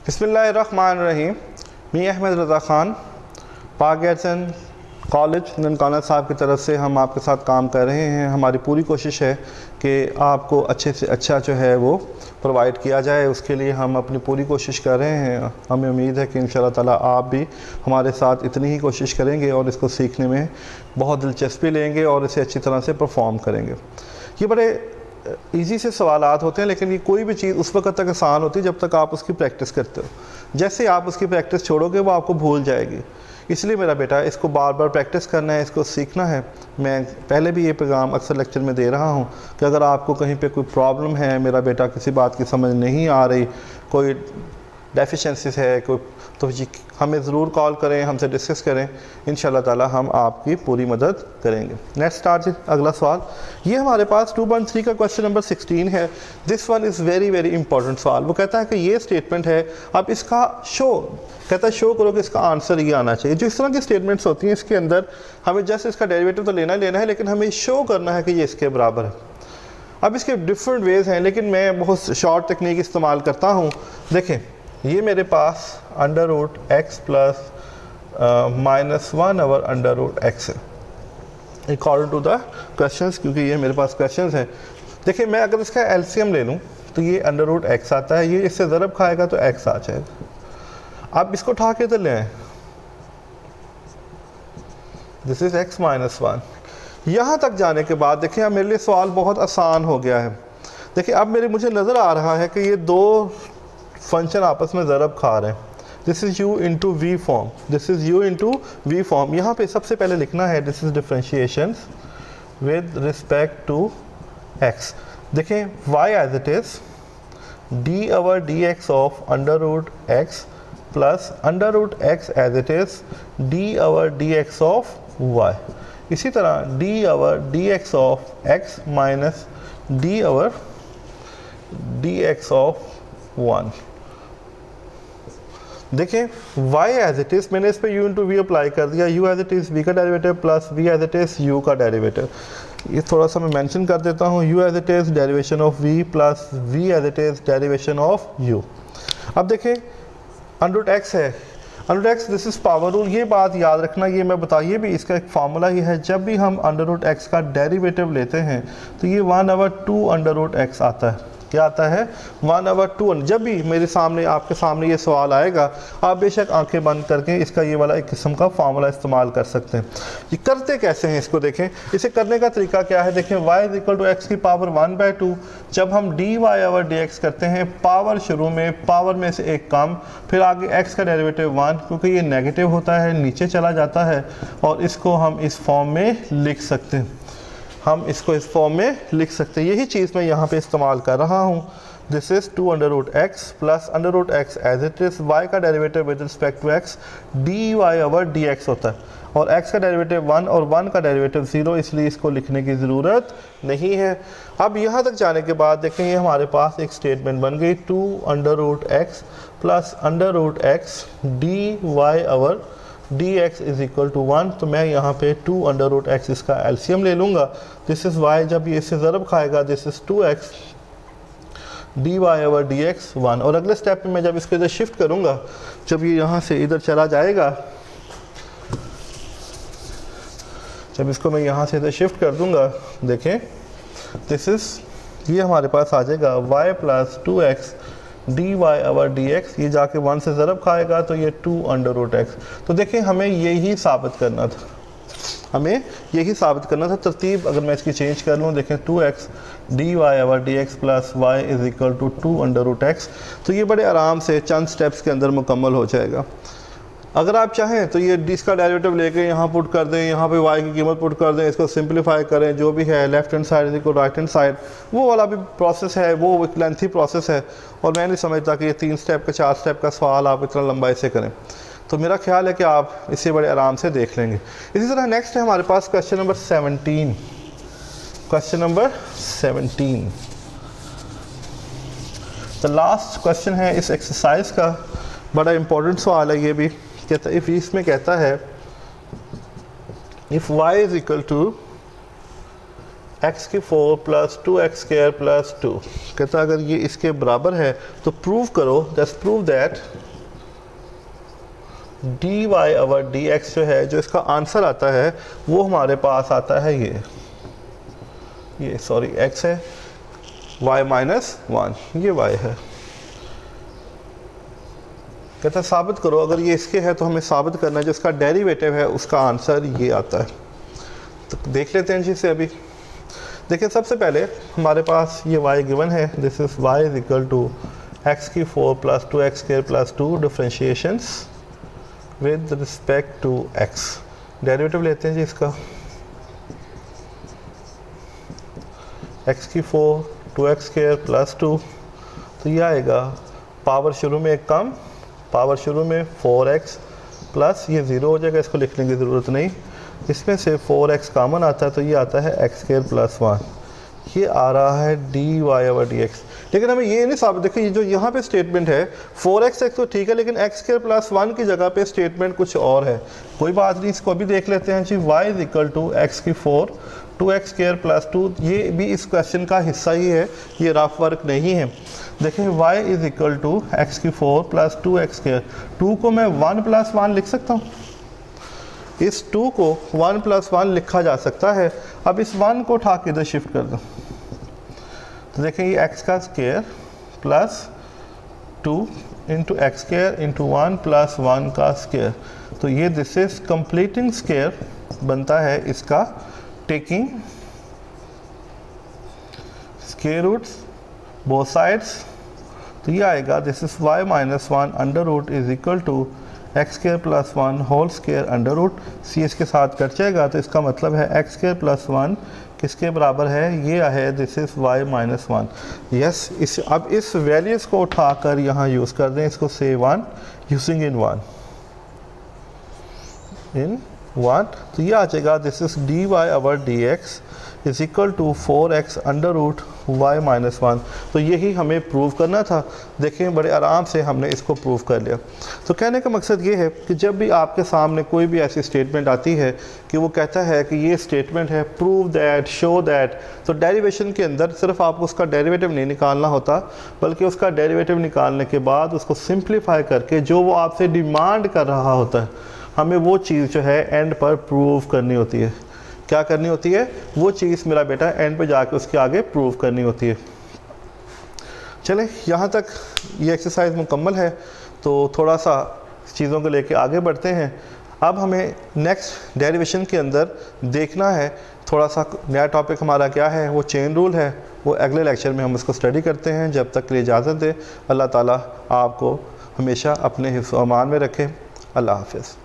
बिस्मिल्लाहिर्रहमानिर्रहीम। मी अहमद रज़ा ख़ान पाकिस्तान कॉलेज ननकाना साहब की तरफ से हम आपके साथ काम कर रहे हैं। हमारी पूरी कोशिश है कि आपको अच्छे से अच्छा जो है वो प्रोवाइड किया जाए, उसके लिए हम अपनी पूरी कोशिश कर रहे हैं। हमें उम्मीद है कि इंशाअल्लाह ताला आप भी हमारे साथ इतनी ही कोशिश करेंगे और इसको सीखने में बहुत दिलचस्पी लेंगे और इसे अच्छी तरह से परफॉर्म करेंगे। ये बड़े ईजी से सवालात होते हैं, लेकिन ये कोई भी चीज़ उस वक्त तक आसान होती है जब तक आप उसकी प्रैक्टिस करते हो। जैसे आप उसकी प्रैक्टिस छोड़ोगे वो आपको भूल जाएगी। इसलिए मेरा बेटा इसको बार बार प्रैक्टिस करना है, इसको सीखना है। मैं पहले भी ये पैगाम अक्सर लेक्चर में दे रहा हूँ कि अगर आपको कहीं पे कोई प्रॉब्लम है, मेरा बेटा किसी बात की समझ नहीं आ रही, कोई डेफिशिएंसीज है कोई, तो जी हमें ज़रूर कॉल करें, हमसे डिस्कस करें। इंशाल्लाह ताला हम आपकी पूरी मदद करेंगे। नेक्स्ट स्टार्ट जी, अगला सवाल। ये हमारे पास 2.3 का क्वेश्चन नंबर 16 है। This one is very very important सवाल। वो कहता है कि ये स्टेटमेंट है, अब इसका कहता है शो करो कि इसका आंसर ये आना चाहिए। जो इस तरह की स्टेटमेंट्स होती हैं इसके अंदर हमें जस्ट इसका डेरिवेटिव तो लेना है, लेकिन हमें शो करना है कि ये इसके बराबर है। अब इसके डिफरेंट वेज़ हैं, लेकिन मैं बहुत शॉर्ट टेक्निक इस्तेमाल करता हूँ। देखें, ये मेरे पास under root x plus -1 over under root x है अकॉर्डिंग टू द क्वेश्चंस, क्योंकि ये मेरे पास क्वेश्चंस हैं। देखिए, मैं अगर इसका एलसीएम ले लूँ तो ये अंडर रूट एक्स आता है, ये इससे ज़रब खाएगा तो एक्स आ जाएगा। आप इसको उठा के तो ले आए, दिस इज़ एक्स -1। यहाँ तक जाने के बाद देखिए अब मेरे लिए सवाल बहुत आसान हो गया है। देखिए अब मुझे नज़र आ रहा है कि ये दो फंक्शन आपस में ज़रब खा रहे हैं। This is u into v form, this is u into v form. यहाँ पे सबसे पहले लिखना है this is differentiation with respect to x। देखें y as it is d over d x of under root x plus under root x as it is d over d x of y। इसी तरह d over d x of x minus d over d x of 1। देखें y as it is, मैंने इस पर u into we apply कर दिया। u as it is v का derivative plus v as it is u का derivative. ये थोड़ा सा मैं मेंशन कर देता हूँ, u as it is derivation of v plus v as it is derivation of u। अब देखें अंडर रूट x है, under root x this is power rule. ये बात याद रखना, ये मैं बताइए भी इसका एक फार्मूला ही है। जब भी हम अंडर रूट x का डेरिवेटिव लेते हैं तो ये 1/2 अंडर रूट x आता है। क्या आता है? 1/2। जब भी मेरे सामने आपके सामने ये सवाल आएगा, आप बेशक आंखें बंद करके इसका ये वाला एक किस्म का फार्मूला इस्तेमाल कर सकते हैं। ये करते कैसे हैं इसको देखें। इसे करने का तरीका क्या है, देखें y is equal to x की पावर 1/2। जब हम dy ओवर dx करते हैं, पावर शुरू में पावर में से एक कम, फिर आगे x का डेरिवेटिव 1, क्योंकि ये नेगेटिव होता है नीचे चला जाता है, और इसको हम इस फॉर्म में लिख सकते हैं। हम इसको इस फॉर्म में लिख सकते हैं। यही चीज़ मैं यहाँ पे इस्तेमाल कर रहा हूँ। This is 2 under root x plus under root x as it is y का derivative with respect to x dy over dx होता है, और x का डेरिवेटिव 1 और 1 का डेरिवेटिव 0, इसलिए इसको लिखने की ज़रूरत नहीं है। अब यहाँ तक जाने के बाद देखें ये हमारे पास एक स्टेटमेंट बन गई, 2 under root x plus under root x dy over dx is equal to 1। तो मैं यहाँ पे 2 अंडर रूट एक्स इसका एलसीएम ले लूँगा। दिस इज़ y, जब ये इससे ज़रब खाएगा this is 2x dy over dx 1। और अगले स्टेप में मैं जब इसको इधर शिफ्ट करूँगा, जब ये यहाँ से इधर चला जाएगा, जब इसको मैं यहाँ से इधर शिफ्ट कर दूँगा, देखें दिस इज़ ये हमारे पास आ जाएगा y plus 2x dy over dx। ये जाके 1 से ज़रब खाएगा तो ये 2 अंडर रूट एक्स। तो देखें हमें यही साबित करना था, हमें यही साबित करना था। तरतीब अगर मैं इसकी चेंज कर लूँ, देखें 2x dy over dx plus y is equal to 2 under root x. तो ये बड़े आराम से चंद स्टेप्स के अंदर मुकम्मल हो जाएगा। अगर आप चाहें तो ये इसका डेरिवेटिव लेके यहाँ पुट कर दें, यहाँ पे y की कीमत पुट कर दें, इसको सिंपलीफाई करें, जो भी है लेफ्ट हैंड साइड को राइट हैंड साइड, वो वाला भी प्रोसेस है, वो एक लेंथी प्रोसेस है। और मैं नहीं समझता कि ये 3 स्टेप का 4 स्टेप का सवाल आप इतना लंबाई से करें। तो मेरा ख्याल है कि आप इसे बड़े आराम से देख लेंगे। इसी तरह नेक्स्ट है हमारे पास question number 17। Question number 17 the last question है इस एक्सरसाइज का। बड़ा इंपॉर्टेंट सवाल है ये भी। कहता है इसमें कहता है if y is equal to x की 4 प्लस 2x स्क्वायर प्लस 2। कहता अगर ये इसके बराबर है तो प्रूव करो, just prove that d y over d x जो है, जो इसका आंसर आता है वो हमारे पास आता है ये सॉरी x है, y माइनस 1, ये y है। कहता है साबित करो, अगर ये इसके है तो हमें साबित करना है जो इसका डेरिवेटिव है उसका आंसर ये आता है। तो देख लेते हैं जी इसे अभी। देखिए सबसे पहले हमारे पास ये y गिवन है, this is y is equal to x की 4 plus 2x square plus 2 differentiations with respect to x। Derivative लेते हैं जी इसका, x की 4 2x स्क्वायर प्लस 2, तो ये आएगा पावर शुरू में एक कम, पावर शुरू में 4x प्लस ये 0 हो जाएगा, इसको लिखने की ज़रूरत नहीं। इसमें से 4x कॉमन आता है तो ये आता है x स्क्वायर प्लस 1, ये आ रहा है d y over d x. लेकिन हमें ये नहीं साबित, देखिए ये जो यहाँ पे स्टेटमेंट है 4x तो ठीक है, लेकिन x स्क्वायर प्लस 1 की जगह पे स्टेटमेंट कुछ और है। कोई बात नहीं, इसको अभी देख लेते हैं जी। y is equal to x की 4 2x स्क्वायर प्लस 2, ये भी इस क्वेश्चन का हिस्सा ही है, ये रफ वर्क नहीं है। देखिए y is equal to x की 4 प्लस 2x स्क्वायर, 2 को मैं 1 प्लस 1 लिख सकता हूँ, इस 2 को 1 प्लस 1 लिखा जा सकता है। अब इस 1 को उठा के इधर शिफ्ट कर दो, तो देखें ये x का square plus 2 into x square into 1 plus 1 का स्क्वायर, तो ये दिस इज कंप्लीटिंग स्क्वायर बनता है इसका, taking square roots both sides, तो ये आएगा this is y minus 1 under root is equal to x square plus 1 whole square under root, see इसके साथ कट जाएगा, तो इसका मतलब है एक्स स्क्वायर प्लस 1 किसके बराबर है, ये है this is y minus 1। Yes, इस अब इस वैल्यूज़ को उठाकर यहाँ यूज़ कर दें, इसको से 1 यूजिंग इन 1, तो ये आ जाएगा this is d y over d x is equal to 4x under root y minus 1। तो यही हमें प्रूव करना था। देखें बड़े आराम से हमने इसको प्रूव कर लिया। तो कहने का मकसद ये है कि जब भी आपके सामने कोई भी ऐसी स्टेटमेंट आती है कि वो कहता है कि ये स्टेटमेंट है प्रूव दैट, शो दैट, तो डेरिवेशन के अंदर सिर्फ आपको उसका डेरिवेटिव नहीं निकालना होता, बल्कि उसका डेरिवेटिव निकालने के बाद उसको सिंप्लीफाई करके जो वो आपसे डिमांड कर रहा होता है, हमें वो चीज़ जो है एंड पर प्रूव करनी होती है। क्या करनी होती है? वो चीज़ मेरा बेटा एंड पे जाके उसके आगे प्रूव करनी होती है। चलें, यहाँ तक ये एक्सरसाइज मुकम्मल है, तो थोड़ा सा चीज़ों को लेके आगे बढ़ते हैं। अब हमें नेक्स्ट डेरिवेशन के अंदर देखना है, थोड़ा सा नया टॉपिक हमारा क्या है, वो चेन रूल है। वो अगले लेक्चर में हम उसको स्टडी करते हैं। जब तक के लिए इजाज़त दे। अल्लाह ताला आपको हमेशा अपने हिफ्ज़-ओ-अमान में रखे। अल्लाह हाफ़िज़।